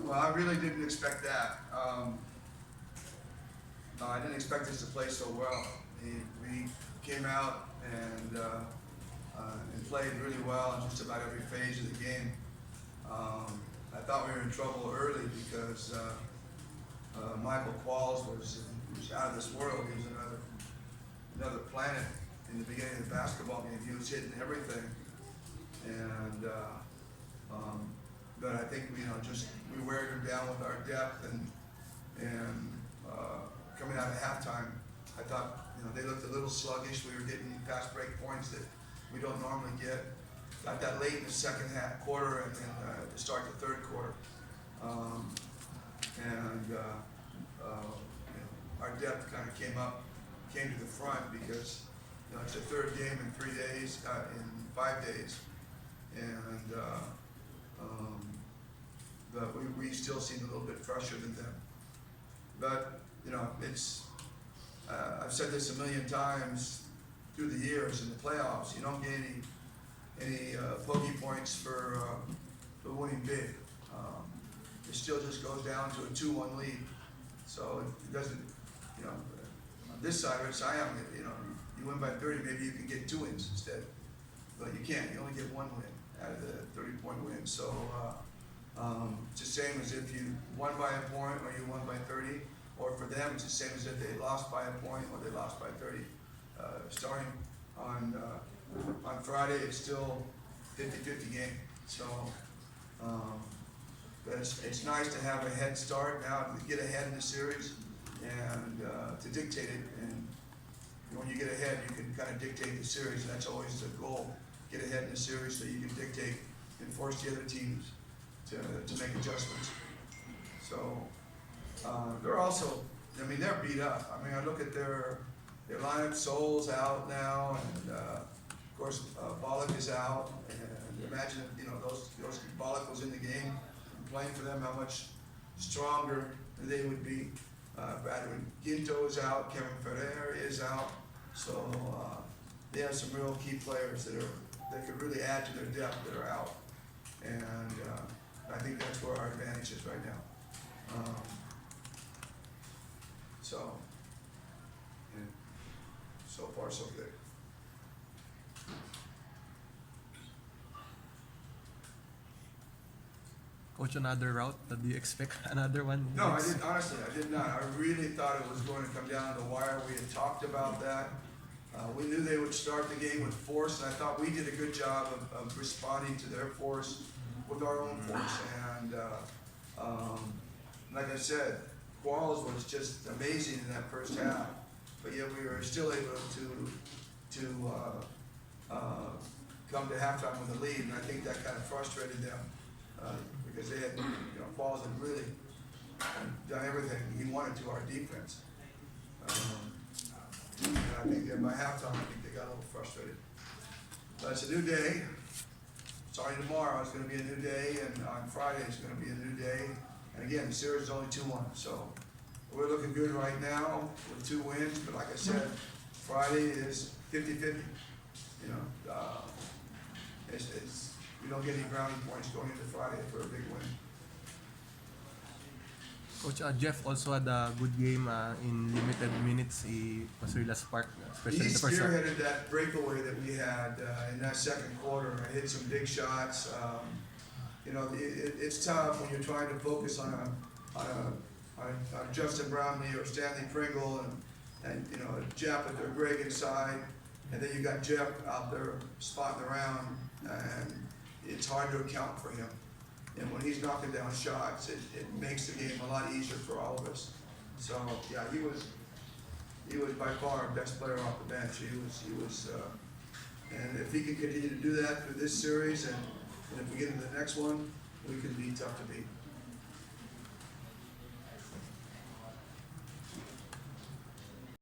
Well, I really didn't expect that. No, I didn't expect us to play so well. We came out and played really well in just about every phase of the game. I thought we were in trouble early because Michael Qualls was out of this world. He was another planet in the beginning of the basketball game. He was hitting everything, and but I think we wear him down with our depth and coming out of halftime, I thought they looked a little sluggish. We were getting fast break points that we don't normally get. Got that late in the second quarter and to start the third quarter, our depth kind of came to the front because it's the third game in 3 days, in 5 days, and but we still seem a little bit fresher than them. But it's I've said this a million times through the years in the playoffs. You don't get any bogey points for winning big. It still just goes down to a 2-1 lead. So it doesn't, on this side of it, Siam, you win by 30, maybe you can get 2 wins instead. But you can't. You only get 1 win out of the 30-point win. So it's the same as if you won by a point or you won by 30. Or for them, it's the same as if they lost by a point or they lost by 30. Starting on Friday, it's still 50-50 game. So but it's nice to have a head start now, to get ahead in the series and to dictate it. And when you get ahead, you can kind of dictate the series. That's always the goal: get ahead in the series so you can dictate and force the other teams to make adjustments. So. They're also, they're beat up. I look at their lineup. Sol's out now, and of course Bollock is out. And imagine those Bollock was in the game and playing for them, how much stronger they would be. Barangay Ginebra is out. Kevin Ferrer is out. So they have some real key players that could really add to their depth that are out. And I think that's where our advantage is right now. So far so good. Coach, another route? Do you expect another one? No, I didn't. Honestly, I did not. I really thought it was going to come down to the wire. We had talked about that. We knew they would start the game with force, and I thought we did a good job of responding to their force with our own force. And like I said, Qualls was just amazing in that first half, but yet we were still able to come to halftime with a lead, and I think that kind of frustrated them because they had, Qualls had really done everything he wanted to our defense, and I think that by halftime, I think they got a little frustrated. But it's a new day. Starting tomorrow, it's going to be a new day, and on Friday, it's going to be a new day. And again, the series is only 2-1, so we're looking good right now with 2 wins. But like I said, Friday is 50-50. We don't get any brownie points going into Friday for a big win. Coach, Jeff also had a good game in limited minutes. He was really a spark, especially He in the first half. spearheaded that breakaway that we had in that second quarter. I hit some big shots. It's tough when you're trying to focus on a Justin Brownlee or Stanley Pringle and Jeff or Greg inside, and then you got Jeff out there spotting around, and it's hard to account for him. And when he's knocking down shots, it makes the game a lot easier for all of us. So yeah, he was by far our best player off the bench. He was, and if he can continue to do that through this series, and if we get into the next one, we can be tough to beat.